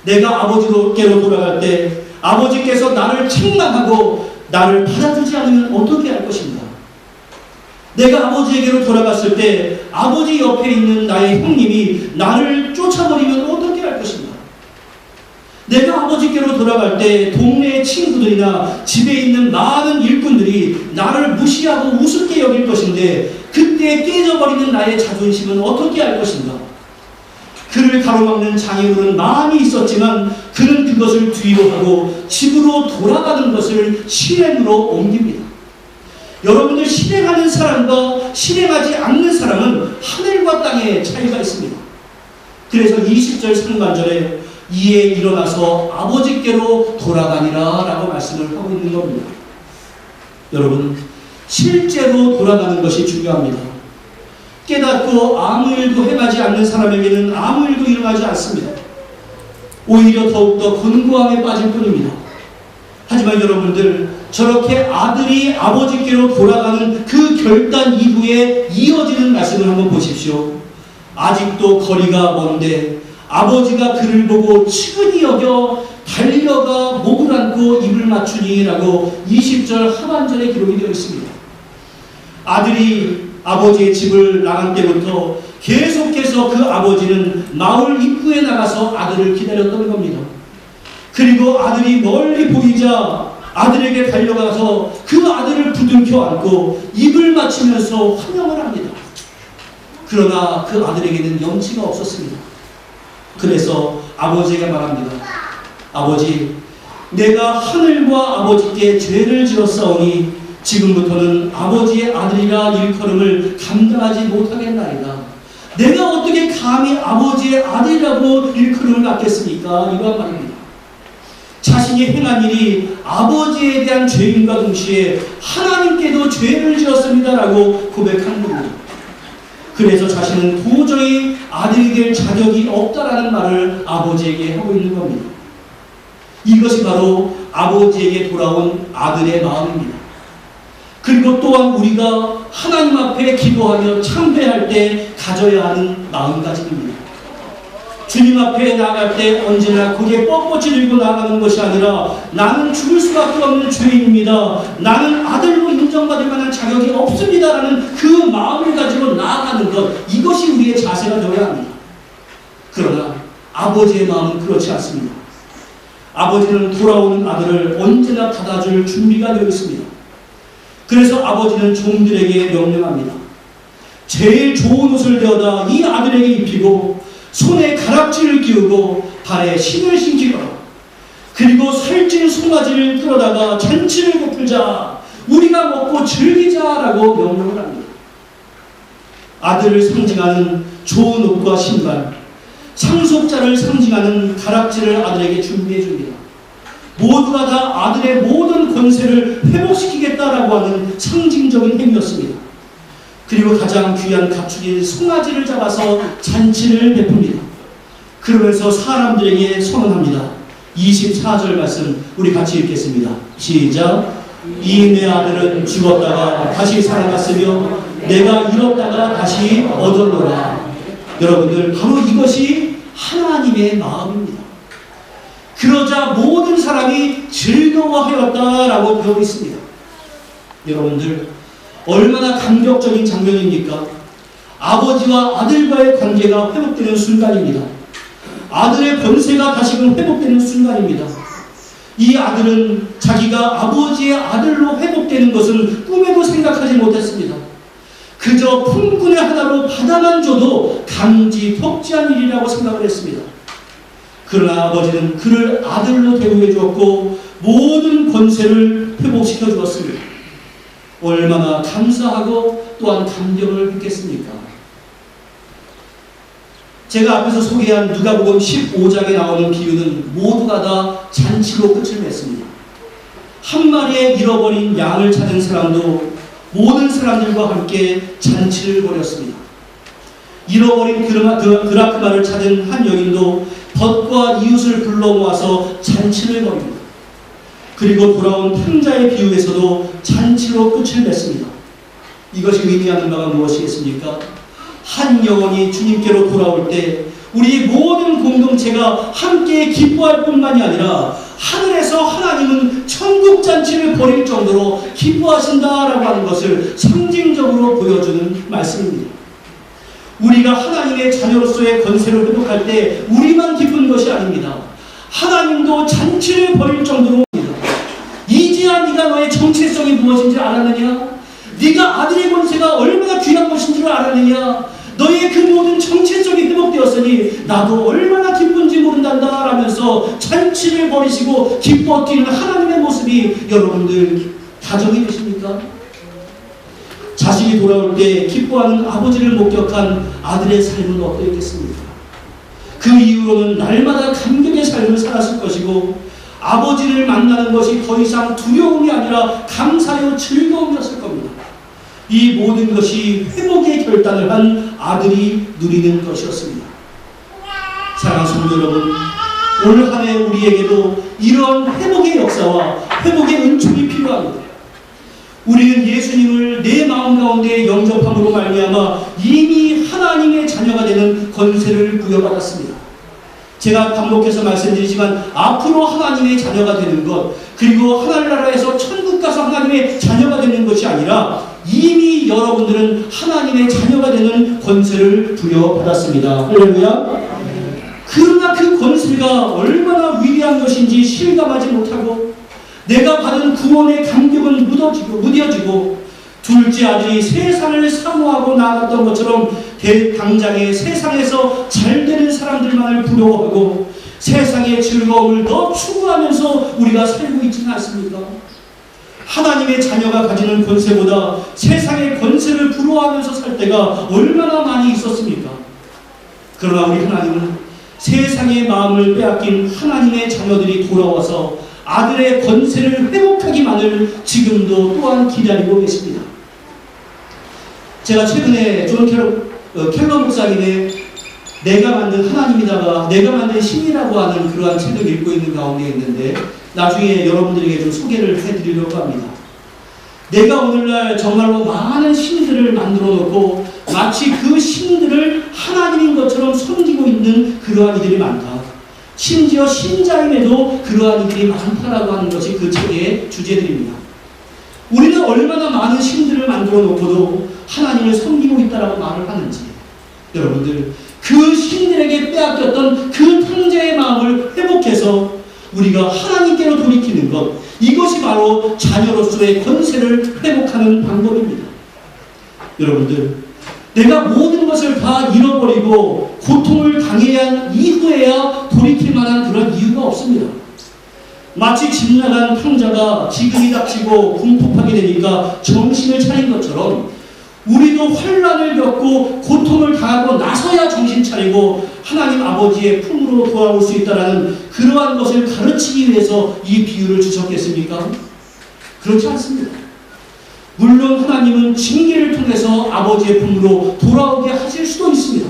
내가 아버지께로 돌아갈 때 아버지께서 나를 책망하고 나를 받아주지 않으면 어떻게 할 것인가? 내가 아버지에게로 돌아갔을 때 아버지 옆에 있는 나의 형님이 나를 쫓아버리면 어떻게 할 것인가? 내가 아버지께로 돌아갈 때 동네의 친구들이나 집에 있는 많은 일꾼들이 나를 무시하고 우습게 여길 것인데 그때 깨져버리는 나의 자존심은 어떻게 할 것인가? 그를 가로막는 장애물은 많이 있었지만 그는 그것을 뒤로 하고 집으로 돌아가는 것을 실행으로 옮깁니다. 여러분들 실행하는 사람과 실행하지 않는 사람은 하늘과 땅의 차이가 있습니다. 그래서 20절 상반절에 이에 일어나서 아버지께로 돌아가니라 라고 말씀을 하고 있는 겁니다. 여러분 실제로 돌아가는 것이 중요합니다. 깨닫고 아무 일도 행하지 않는 사람에게는 아무 일도 일어나지 않습니다. 오히려 더욱더 곤고함에 빠질 뿐입니다. 하지만 여러분들 저렇게 아들이 아버지께로 돌아가는 그 결단 이후에 이어지는 말씀을 한번 보십시오. 아직도 거리가 먼데 아버지가 그를 보고 측은히 여겨 달려가 목을 안고 입을 맞추니 라고 20절 하반절에 기록이 되어 있습니다. 아들이 아버지의 집을 나간 때부터 계속해서 그 아버지는 마을 입구에 나가서 아들을 기다렸던 겁니다. 그리고 아들이 멀리 보이자 아들에게 달려가서 그 아들을 부둥켜 안고 입을 맞추면서 환영을 합니다. 그러나 그 아들에게는 염치가 없었습니다. 그래서 아버지에게 말합니다. 아버지, 내가 하늘과 아버지께 죄를 지었사오니 지금부터는 아버지의 아들이라 일컬음을 감당하지 못하겠나이다. 내가 어떻게 감히 아버지의 아들이라고 일컬음을 받겠습니까? 이러한 말입니다. 자신이 행한 일이 아버지에 대한 죄인과 동시에 하나님께도 죄를 지었습니다라고 고백한 겁니다. 그래서 자신은 도저히 아들이 될 자격이 없다라는 말을 아버지에게 하고 있는 겁니다. 이것이 바로 아버지에게 돌아온 아들의 마음입니다. 그리고 또한 우리가 하나님 앞에 기도하며 참배할 때 가져야 하는 마음가짐입니다. 주님 앞에 나갈 때 언제나 고개 뻣뻣이 들고 나가는 것이 아니라 나는 죽을 수밖에 없는 죄인입니다. 나는 아들로 인정받을 만한 자격이 없습니다라는 그 마음을 가지고 나아가는 것, 이것이 우리의 자세가 되어야 합니다. 그러나 아버지의 마음은 그렇지 않습니다. 아버지는 돌아오는 아들을 언제나 받아줄 준비가 되어 있습니다. 그래서 아버지는 종들에게 명령합니다. 제일 좋은 옷을 되어다 이 아들에게 입히고 손에 가락지를 끼우고 발에 신을 신기라. 그리고 살찐 송아지를 끌어다가 잔치를 베풀자. 우리가 먹고 즐기자라고 명령을 합니다. 아들을 상징하는 좋은 옷과 신발, 상속자를 상징하는 가락지를 아들에게 준비해 줍니다. 모두가 다 아들의 모든 권세를 회복시키겠다라고 하는 상징적인 행위였습니다. 그리고 가장 귀한 가축인 송아지를 잡아서 잔치를 베풉니다. 그러면서 사람들에게 선언합니다. 24절 말씀 우리 같이 읽겠습니다. 시작. 이 내 아들은 죽었다가 다시 살아났으며 내가 잃었다가 다시 얻었노라. 여러분들, 바로 이것이 하나님의 마음입니다. 그러자 모든 사람이 즐거워하였다라고 되어 있습니다. 여러분들, 얼마나 감격적인 장면입니까? 아버지와 아들과의 관계가 회복되는 순간입니다. 아들의 권세가 다시금 회복되는 순간입니다. 이 아들은 자기가 아버지의 아들로 회복되는 것은 꿈에도 생각하지 못했습니다. 그저 품꾼의 하나로 받아만 줘도 감지덕지한 일이라고 생각을 했습니다. 그러나 아버지는 그를 아들로 대우해 주었고 모든 권세를 회복시켜 주었습니다. 얼마나 감사하고 또한 감격을 했겠습니까? 제가 앞에서 소개한 누가복음 15장에 나오는 비유는 모두가 다 잔치로 끝을 냈습니다. 한 마리의 잃어버린 양을 찾은 사람도 모든 사람들과 함께 잔치를 벌였습니다. 잃어버린 그라크마를 찾은 한 여인도 덫과 이웃을 불러 모아서 잔치를 벌입니다. 그리고 돌아온 탕자의 비유에서도 잔치로 끝을 냈습니다. 이것이 의미하는 바가 무엇이겠습니까? 한 영혼이 주님께로 돌아올 때 우리 모든 공동체가 함께 기뻐할 뿐만이 아니라 하늘에서 하나님은 천국 잔치를 벌일 정도로 기뻐하신다라고 하는 것을 상징적으로 보여주는 말씀입니다. 우리가 하나님의 자녀로서의 권세를 회복할 때 우리만 기쁜 것이 아닙니다. 하나님도 잔치를 벌일 정도로 이제야 네가 너의 정체성이 무엇인지 알았느냐? 네가 아들의 권세가 얼마나 귀한 것인지를 알았느냐? 너의 그 모든 정체성이 회복되었으니 나도 얼마나 기쁜지 모른단다 라면서 잔치를 벌이시고 기뻐 뛰는 하나님의 모습이 여러분들 가정이 되십니까? 자식이 돌아올 때 기뻐하는 아버지를 목격한 아들의 삶은 어떠했겠습니까? 그 이후로는 날마다 감격의 삶을 살았을 것이고 아버지를 만나는 것이 더 이상 두려움이 아니라 감사요 즐거움이었을 겁니다. 이 모든 것이 회복의 결단을 한 아들이 누리는 것이었습니다. 사랑하는 성도 여러분, 올 한 해 우리에게도 이런 회복의 역사와 회복의 은총이 필요합니다. 우리는 예수님을 내 마음 가운데 영접함으로 말미암아 이미 하나님의 자녀가 되는 권세를 부여받았습니다. 제가 반복해서 말씀드리지만 앞으로 하나님의 자녀가 되는 것, 그리고 하늘나라에서 천국 가서 하나님의 자녀가 되는 것이 아니라 이미 여러분들은 하나님의 자녀가 되는 권세를 부여받았습니다. 할렐루야. 그러나 그 권세가 얼마나 위대한 것인지 실감하지 못하고 내가 받은 구원의 감격은 무뎌지고 둘째 아들이 세상을 사모하고 나아갔던 것처럼 당장에 세상에서 잘되는 사람들만을 부러워하고 세상의 즐거움을 더 추구하면서 우리가 살고 있지는 않습니까? 하나님의 자녀가 가지는 권세보다 세상의 권세를 부러워하면서 살 때가 얼마나 많이 있었습니까? 그러나 우리 하나님은 세상의 마음을 빼앗긴 하나님의 자녀들이 돌아와서 아들의 권세를 회복하기만을 지금도 또한 기다리고 계십니다. 제가 최근에 존 켈러 목사님의 내가 만든 하나님이다가 내가 만든 신이라고 하는 그러한 책을 읽고 있는 가운데 있는데 나중에 여러분들에게 좀 소개를 해드리려고 합니다. 내가 오늘날 정말로 많은 신들을 만들어 놓고 마치 그 신들을 하나님인 것처럼 섬기고 있는 그러한 이들이 많다. 심지어 신자임에도 그러한 이들이 많다라고 하는 것이 그 책의 주제들입니다. 우리는 얼마나 많은 신들을 만들어 놓고도 하나님을 섬기고 있다라고 말을 하는지 여러분들 그 신들에게 빼앗겼던 그 탕자의 마음을 회복해서 우리가 하나님께로 돌이키는 것 이것이 바로 자녀로서의 권세를 회복하는 방법입니다. 여러분들 내가 모든 것을 다 잃어버리고 고통을 당해야 한 이후에야 돌이킬 만한 그런 이유가 없습니다. 마치 집 나간 탕자가 지금이 닥치고 궁핍하게 되니까 정신을 차린 것처럼 우리도 환난을 겪고 고통을 당하고 나서야 정신 차리고 하나님 아버지의 품으로 돌아올 수 있다는 그러한 것을 가르치기 위해서 이 비유를 주셨겠습니까? 그렇지 않습니다. 물론 하나님은 징계를 통해서 아버지의 품으로 돌아오게 하실 수도 있습니다.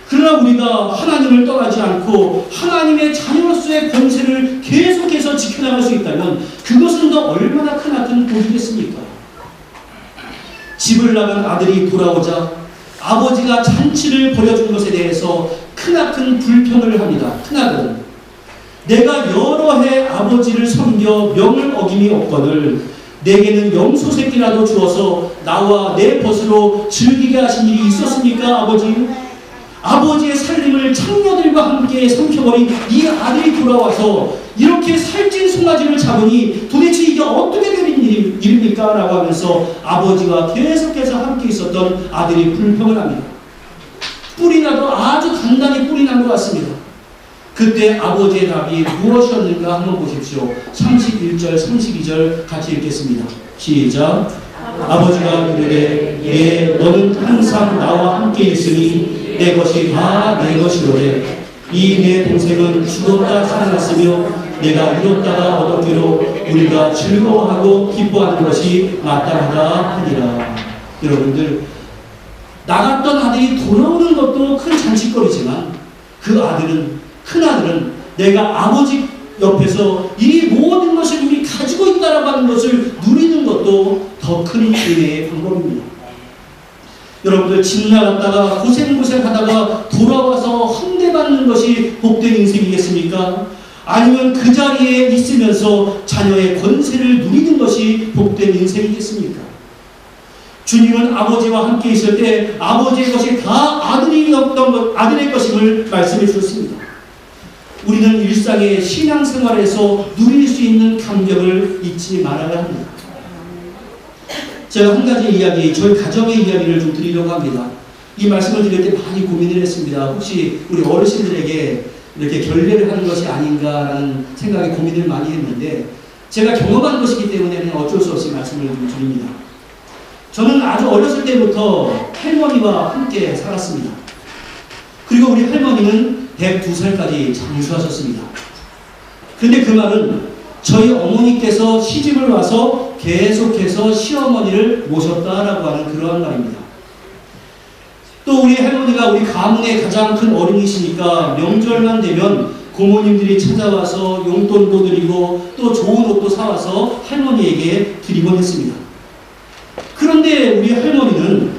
그러나 우리가 하나님을 떠나지 않고 하나님의 자녀로서의 권세를 계속해서 지켜나갈 수 있다면 그것은 더 얼마나 크나큰 복이겠습니까? 집을 나간 아들이 돌아오자 아버지가 잔치를 벌여준 것에 대해서 크나큰 불평을 합니다. 큰아들은 내가 여러 해 아버지를 섬겨 명을 어김이 없거늘 내게는 염소 새끼라도 주어서 나와 내 벗으로 즐기게 하신 일이 있었습니까 아버지? 아버지의 살림을 창녀들과 함께 삼켜버린 이 아들이 돌아와서 이렇게 살찐 송아지를 잡으니 도대체 이게 어떻게 된 일입니까? 라고 하면서 아버지와 계속해서 함께 있었던 아들이 불평을 합니다. 뿔이 나도 아주 단단히 뿔이 난 것 같습니다. 그때 아버지의 답이 무엇이었는가 한번 보십시오. 31절 32절 같이 읽겠습니다. 시작. 아버지가 이르되 예 너는 항상 나와 함께 있으니 내 것이 다 내 것이로되 이 내 동생은 죽었다 살아났으며 내가 잃었다가 얻었기로 우리가 즐거워하고 기뻐하는 것이 마땅하다 하니라. 여러분들 나갔던 아들이 돌아오는 것도 큰 잔치거리지만 그 아들은 큰아들은 내가 아버지 옆에서 이 모든 것을 이미 가지고 있다라고 하는 것을 누리는 것도 더 큰 은혜의 방법입니다. 여러분들 집 나갔다가 고생하다가 돌아와서 헌대받는 것이 복된 인생이겠습니까? 아니면 그 자리에 있으면서 자녀의 권세를 누리는 것이 복된 인생이겠습니까? 주님은 아버지와 함께 있을 때 아버지의 것이 다 아들의 것임을 말씀해 주셨습니다. 우리는 일상의 신앙생활에서 누릴 수 있는 감격을 잊지 말아야 합니다. 제가 한 가지 이야기, 저희 가정의 이야기를 좀 드리려고 합니다. 이 말씀을 드릴 때 많이 고민을 했습니다. 혹시 우리 어르신들에게 이렇게 결례를 하는 것이 아닌가라는 생각에 고민을 많이 했는데 제가 경험한 것이기 때문에 그냥 어쩔 수 없이 말씀을 좀 드립니다. 저는 아주 어렸을 때부터 할머니와 함께 살았습니다. 그리고 우리 할머니는 102살까지 장수하셨습니다. 그런데 그 말은 저희 어머니께서 시집을 와서 계속해서 시어머니를 모셨다라고 하는 그러한 말입니다. 또 우리 할머니가 우리 가문의 가장 큰 어른이시니까 명절만 되면 고모님들이 찾아와서 용돈도 드리고 또 좋은 옷도 사와서 할머니에게 드리곤 했습니다. 그런데 우리 할머니는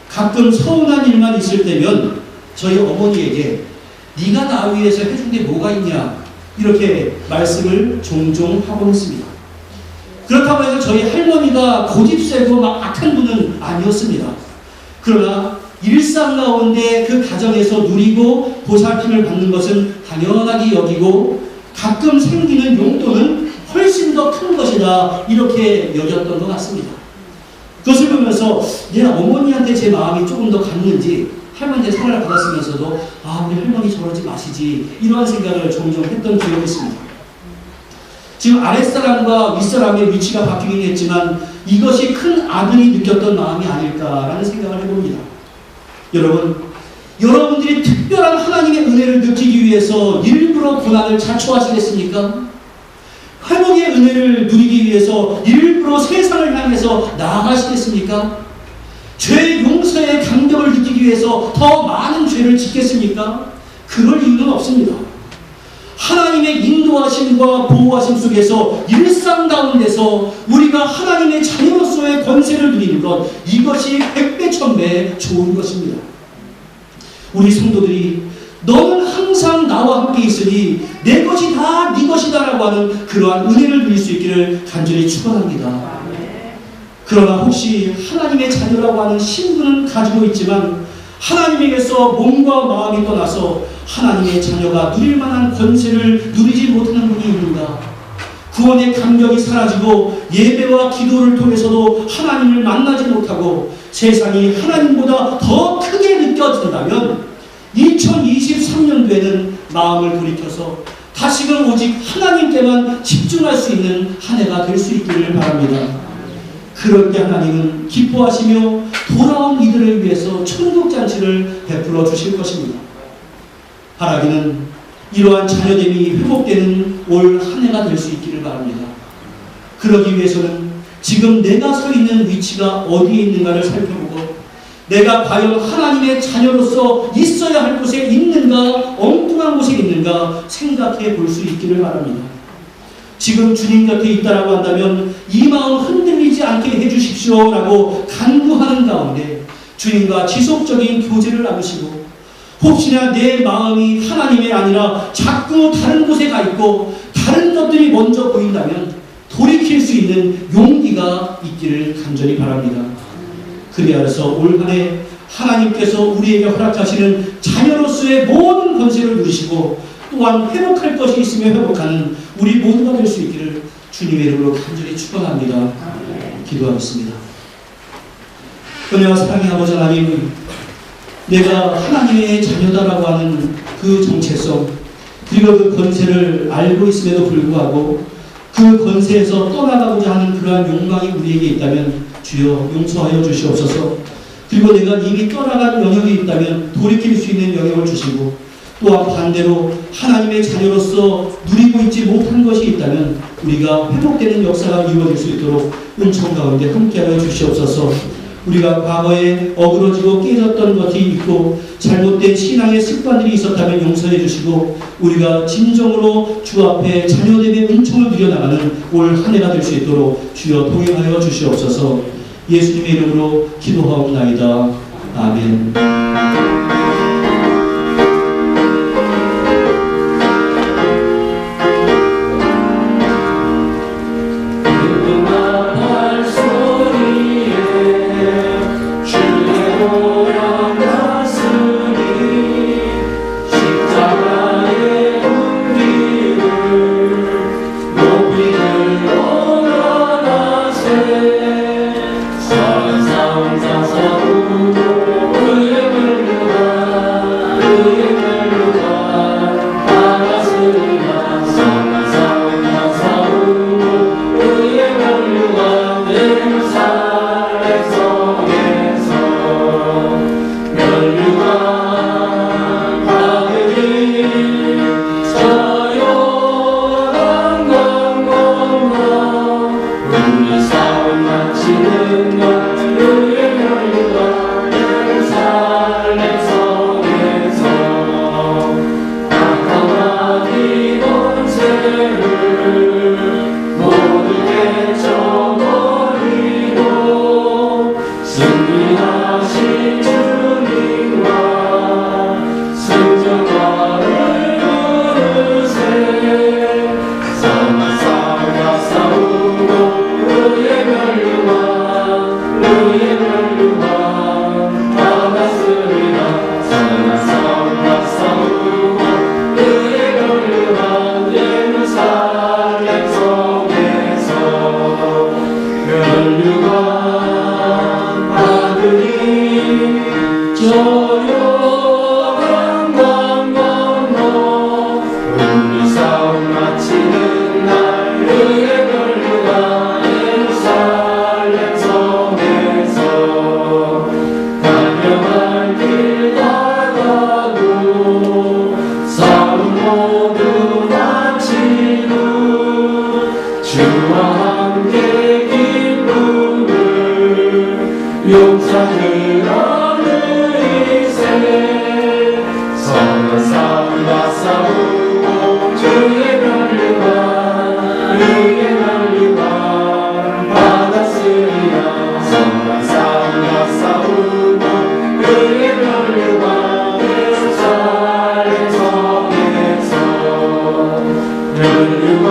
가끔 서운한 일만 있을 때면 저희 어머니에게 네가 나 위해서 해준 게 뭐가 있냐 이렇게 말씀을 종종 하곤 했습니다. 그렇다고 해서 저희 할머니가 고집세고 막 악한 분은 아니었습니다. 그러나 일상 가운데 그 가정에서 누리고 보살핌을 받는 것은 당연하게 여기고 가끔 생기는 용돈은 훨씬 더 큰 것이다 이렇게 여겼던 것 같습니다. 그것을 보면서 내 어머니한테 제 마음이 조금 더 갔는지 할머니한테 사랑을 받았으면서도 우리 할머니 저러지 마시지 이러한 생각을 종종 했던 기억이 있습니다. 지금 아랫사람과 윗사람의 위치가 바뀌긴 했지만 이것이 큰 아들이 느꼈던 마음이 아닐까라는 생각을 해봅니다. 여러분들이 특별한 하나님의 은혜를 느끼기 위해서 일부러 고난을 자초하시겠습니까? 회복의 은혜를 누리기 위해서 일부러 세상을 향해서 나아가시겠습니까? 죄 용서의 감격을 느끼기 위해서 더 많은 죄를 짓겠습니까? 그럴 이유는 없습니다. 하나님의 인도하심과 보호하심 속에서 일상 가운데서 우리가 하나님의 자녀로서의 권세를 누리는 것, 이것이 백배 천배 좋은 것입니다. 우리 성도들이 너는 항상 나와 함께 있으니 내 것이 다 네 것이다 라고 하는 그러한 은혜를 누릴 수 있기를 간절히 축원합니다. 그러나 혹시 하나님의 자녀라고 하는 신분은 가지고 있지만 하나님에게서 몸과 마음이 떠나서 하나님의 자녀가 누릴 만한 권세를 누리지 못하는 분이 있는가? 구원의 감격이 사라지고 예배와 기도를 통해서도 하나님을 만나지 못하고 세상이 하나님보다 더 크게 느껴진다면 2023년도에는 마음을 돌이켜서 다시금 오직 하나님께만 집중할 수 있는 한 해가 될 수 있기를 바랍니다. 그럴 때 하나님은 기뻐하시며 돌아온 이들을 위해서 천국잔치를 베풀어 주실 것입니다. 바라기는 이러한 자녀됨이 회복되는 올 한 해가 될 수 있기를 바랍니다. 그러기 위해서는 지금 내가 서 있는 위치가 어디에 있는가를 살펴보고 내가 과연 하나님의 자녀로서 있어야 할 곳에 있는가, 엉뚱한 곳에 있는가 생각해 볼 수 있기를 바랍니다. 지금 주님 곁에 있다라고 한다면 이 마음 흔들리지 않게 해주십시오 라고 간구하는 가운데 주님과 지속적인 교제를 나누시고 혹시나 내 마음이 하나님의 아니라 자꾸 다른 곳에 가 있고 다른 것들이 먼저 보인다면 돌이킬 수 있는 용기가 있기를 간절히 바랍니다. 그리하여서 올 한 해 하나님께서 우리에게 허락하시는 자녀로서의 모든 권세를 누리시고 또한 회복할 것이 있으며 회복하는 우리 모두가 될 수 있기를 주님의 이름으로 간절히 축원합니다. 기도하겠습니다. 은혜와 사랑의 아버지 하나님, 내가 하나님의 자녀다라고 하는 그 정체성 그리고 그 권세를 알고 있음에도 불구하고 그 권세에서 떠나가고자 하는 그러한 욕망이 우리에게 있다면 주여 용서하여 주시옵소서. 그리고 내가 이미 떠나간 영역이 있다면 돌이킬 수 있는 영역을 주시고 또한 반대로 하나님의 자녀로서 누리고 있지 못한 것이 있다면 우리가 회복되는 역사가 이루어질 수 있도록 은총 가운데 함께하여 주시옵소서. 우리가 과거에 어그러지고 깨졌던 것이 있고 잘못된 신앙의 습관들이 있었다면 용서해 주시고 우리가 진정으로 주 앞에 자녀됨의 은총을 누려나가는 올 한 해가 될 수 있도록 주여 동행하여 주시옵소서. 예수님의 이름으로 기도하옵나이다. 아멘. 선상사사우도 불불불 용산을 얻는 이세 선한 삶과 싸우고 주의 면류관 주의 면류관 받았으리라 선한 삶과 싸우고 주의 면류관 예루살렘 성에서 면류관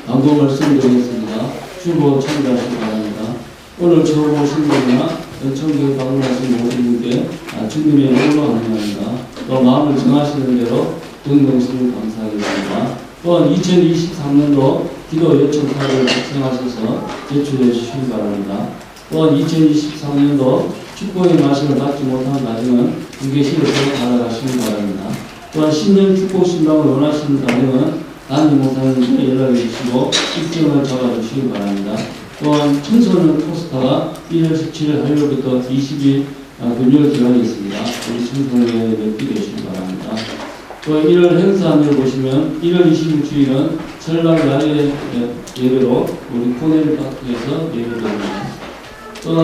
강도 말씀드리겠습니다. 주보 참여하시기 바랍니다. 오늘 처음 오신 분이나 연청교회 방문하신 모든 분께 주님의 이름으로 환영합니다. 또 마음을 정하시는 대로 등등심을 감사하겠습니다. 또한 2023년도 기도 요청카드를 작성하셔서 제출해 주시기 바랍니다. 또한 2023년도 축복의 말씀을 받지 못한 가정은 분계실에서 받아가시기 바랍니다. 또한 신년 축복 신방을 원하시는 가정은 담임 목사님께 연락해 주시고 일정을 잡아주시기 바랍니다. 또한 청소년 포스터가 1월 17일 화요일부터 20일 금요일 기간이 있습니다. 우리 청소년에 맡기게 해주시기 바랍니다. 또 1월 행사안을 보시면 1월 26주일은 설날 야외 예배로 우리 코넬 파크에서 예배드립니다. 또한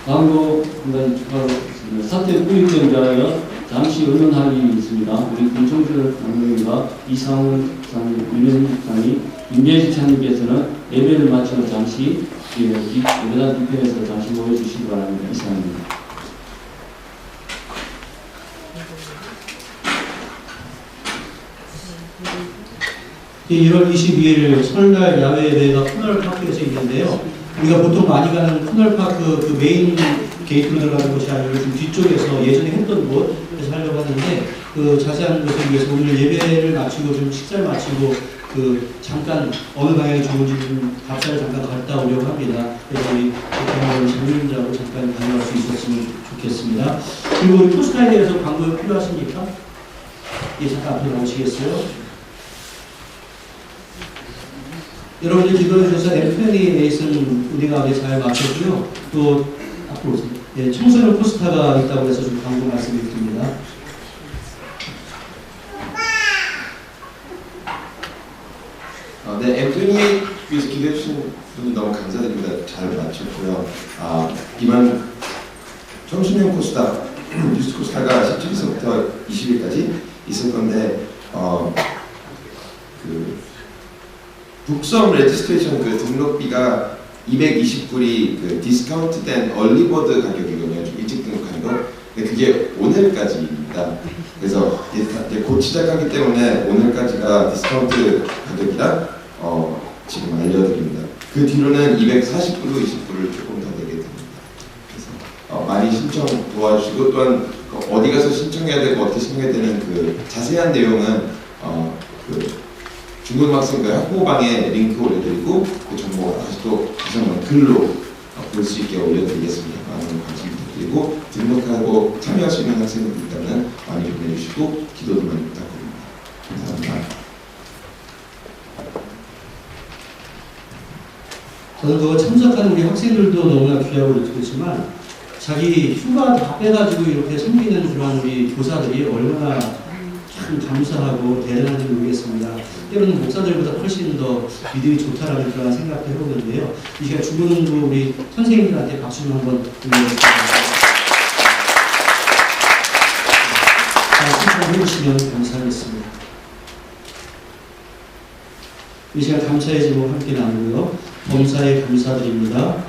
광고 한 가지 추가하겠습니다. 사태 구입된 자여 잠시 의논할 일이 있습니다. 우리 김청철 장로님과 이상훈 장로님, 윤현희 집사님, 임재지 장님께서는 예배를 마치고 잠시 예배당 뒤편에서 잠시 모여주시기 바랍니다. 이상입니다. 이 1월 22일 설날 야외 예배가 코널파크에서 있는데요. 우리가 보통 많이 가는 코널파크 그 메인 게이트로 들어가는 곳이 아니고 좀 뒤쪽에서 예전에 했던 곳에서 하려고 하는데 그 자세한 것을 위해서 오늘 예배를 마치고 좀 식사를 마치고 그 잠깐 어느 방향이 좋은지 좀 답사를 잠깐 갔다 오려고 합니다. 그래서 우리 장로님들하고 잠깐 다녀갈 수 있었으면 좋겠습니다. 그리고 우리 포스타에 대해서 광고 필요하십니까? 예, 잠깐 앞으로 나오시겠어요? 여러분들 기도해 주셔서 앰플리 레이스는 우리가 어제 잘 마쳤고요. 또 앞으로 오세요. 예, 청소년 포스터가 있다고 해서 좀 광고 말씀드립니다. 네, 앰플리 위해서 기도해 주신 분 너무 감사드립니다. 잘 마쳤고요. 이번 청소년 포스터, 뉴스 포스터가 17일서부터 20일까지 있을 건데 북섬 레지스트레이션 그 등록비가 220불이 그 디스카운트된 얼리버드 가격이거든요. 좀 일찍 등록하는 거. 근데 그게 오늘까지입니다. 그래서 이제 곧 시작하기 때문에 오늘까지가 디스카운트 가격이라 지금 알려드립니다. 그 뒤로는 240불로 20불을 조금 더 내게 됩니다. 그래서 많이 신청 도와주시고 또한 어디 가서 신청해야 되고 어떻게 신청해야 되는 그 자세한 내용은 중고등학생 그 학부방에 링크 올려드리고 그 정보 다시 또 한번 글로 볼 수 있게 올려드리겠습니다. 많은 관심 부탁드리고 등록하고 참여하시는 학생들 있다면 많이 보내주시고 기도도 많이 부탁드립니다. 감사합니다. 저는 그거 참석하는 우리 학생들도 너무나 귀하고 그렇지만 자기 휴가 다 빼가지고 이렇게 섬기는 그런 우리 교사들이 얼마나 참 감사하고 대단한지 모르겠습니다. 때로는 목사들보다 훨씬 더 믿음이 좋다라는 그런 생각도 해보는데요. 이 시간 주문도 우리 선생님들한테 박수 좀 한번 드리겠습니다. 자, 신청해 주시면 감사하겠습니다. 이 시간 감사의 제목 함께 나누고요. 범사에 감사드립니다.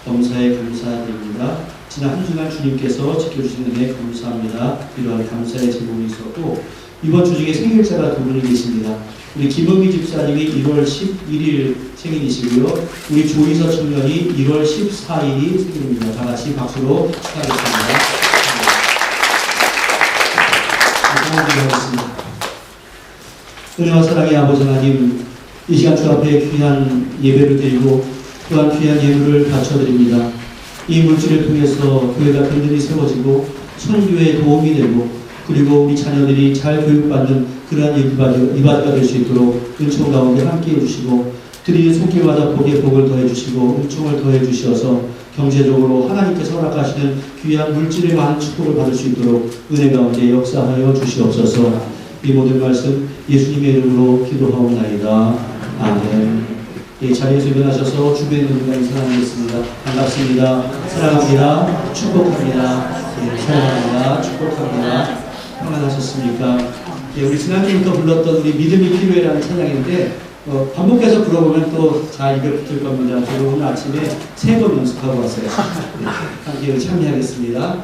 범사에 감사드립니다. 지난 한 주간 주님께서 지켜주신 은혜 감사합니다. 이러한 감사의 제목이 있었고 이번 주 중에 생일자가 두 분이 계십니다. 우리 김은미 집사님이 1월 11일 생일이시고요. 우리 조희서 청년이 1월 14일이 생일입니다. 다 같이 박수로 축하하겠습니다. 감사합니다. 은혜와 사랑의 아버지 하나님, 이 시간 주 앞에 귀한 예배를 드리고 또한 귀한 예물을 바쳐드립니다. 이 물질을 통해서 교회가 든든히 세워지고 선교에 도움이 되고 그리고 우리 자녀들이 잘 교육받는 그러한 이바지가 될 수 있도록 은총 가운데 함께해 주시고 드리는 손길마다 복에 복을 더해 주시고 은총을 더해 주셔서 경제적으로 하나님께서 허락하시는 귀한 물질의 많은 축복을 받을 수 있도록 은혜 가운데 역사하여 주시옵소서. 이 모든 말씀 예수님의 이름으로 기도하옵나이다. 아멘. 이 자리에서 일어나셔서 주변에 있는 분과 인사하겠습니다. 반갑습니다. 사랑합니다. 축복합니다. 사랑합니다. 축복합니다. 평안하셨습니까? 우리 지난주부터 불렀던 우리 믿음이 필요해라는 찬양인데 반복해서 불러보면 또 잘 입에 붙을 겁니다. 저도 오늘 아침에 3번 연습하고 왔어요. 함께 참여하겠습니다.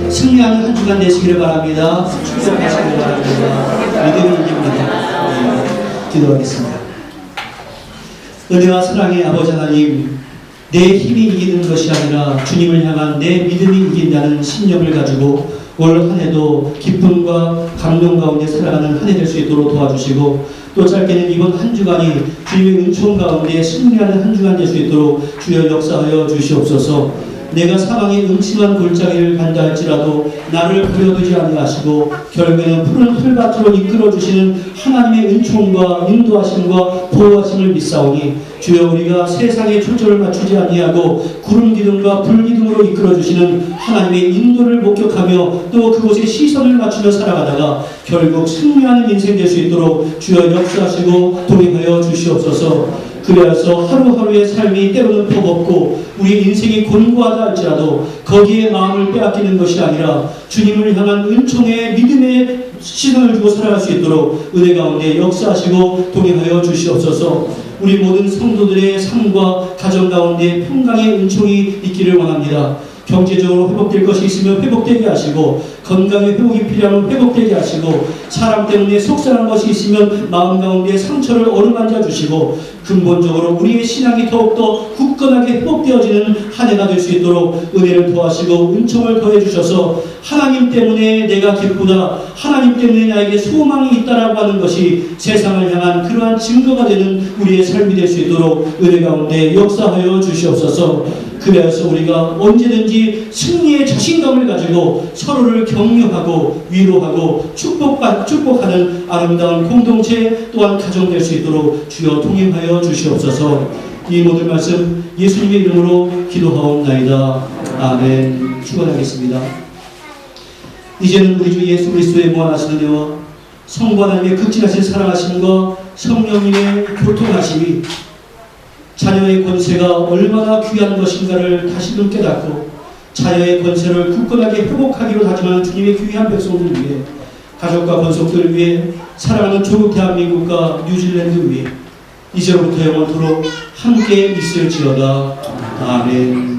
승리하는 한 주간 되시기를 바랍니다. 축복하시기를 바랍니다. 믿음이 이깁니다. 기도하겠습니다. 은혜와 사랑의 아버지 하나님, 내 힘이 이기는 것이 아니라 주님을 향한 내 믿음이 이긴다는 신념을 가지고 올 한 해도 기쁨과 감동 가운데 살아가는 한 해 될 수 있도록 도와주시고, 또 짧게는 이번 한 주간이 주님의 은총 가운데 승리하는 한 주간 될 수 있도록 주여 역사하여 주시옵소서. 내가 사망의 음침한 골짜기를 간다 할지라도 나를 버려두지 아니하시고 결국에는 푸른 풀밭으로 이끌어주시는 하나님의 은총과 인도하심과 보호하심을 믿사오니, 주여 우리가 세상의 초점을 맞추지 아니하고 구름 기둥과 불 기둥으로 이끌어주시는 하나님의 인도를 목격하며 또 그곳에 시선을 맞추며 살아가다가 결국 승리하는 인생 될 수 있도록 주여 역사하시고 동행하여 주시옵소서. 그래서 하루하루의 삶이 때로는 버겁고 우리 인생이 곤고하다 할지라도 거기에 마음을 빼앗기는 것이 아니라 주님을 향한 은총의 믿음의 시선을 두고 살아갈 수 있도록 은혜 가운데 역사하시고 동행하여 주시옵소서. 우리 모든 성도들의 삶과 가정 가운데 평강의 은총이 있기를 원합니다. 경제적으로 회복될 것이 있으면 회복되게 하시고, 건강의 회복이 필요하면 회복되게 하시고, 사람 때문에 속상한 것이 있으면 마음 가운데 상처를 어루만져 주시고, 근본적으로 우리의 신앙이 더욱더 굳건하게 회복되어지는 한 해가 될 수 있도록 은혜를 더하시고 은총을 더해 주셔서, 하나님 때문에 내가 기쁘다, 하나님 때문에 나에게 소망이 있다라고 하는 것이 세상을 향한 그러한 증거가 되는 우리의 삶이 될 수 있도록 은혜 가운데 역사하여 주시옵소서. 그래서 우리가 언제든지 승리의 자신감을 가지고 서로를 격려하고 위로하고 축복하는 아름다운 공동체 또한 가정될 수 있도록 주여 동행하여 주시옵소서. 이 모든 말씀 예수님의 이름으로 기도하옵나이다. 아멘. 축원하겠습니다. 이제는 우리 주 예수 그리스도의 무한하신 은혜와 성부 하나님의 극진하신 사랑하심과 성령님의 교통하심이 자녀의 권세가 얼마나 귀한 것인가를 다시금 깨닫고, 자녀의 권세를 굳건하게 회복하기로 다짐하는 주님의 귀한 백성들 위해, 가족과 권속들 위해, 사랑하는 조국 대한민국과 뉴질랜드 위해 이제로부터 영원토록 함께 있을지어다. 아멘.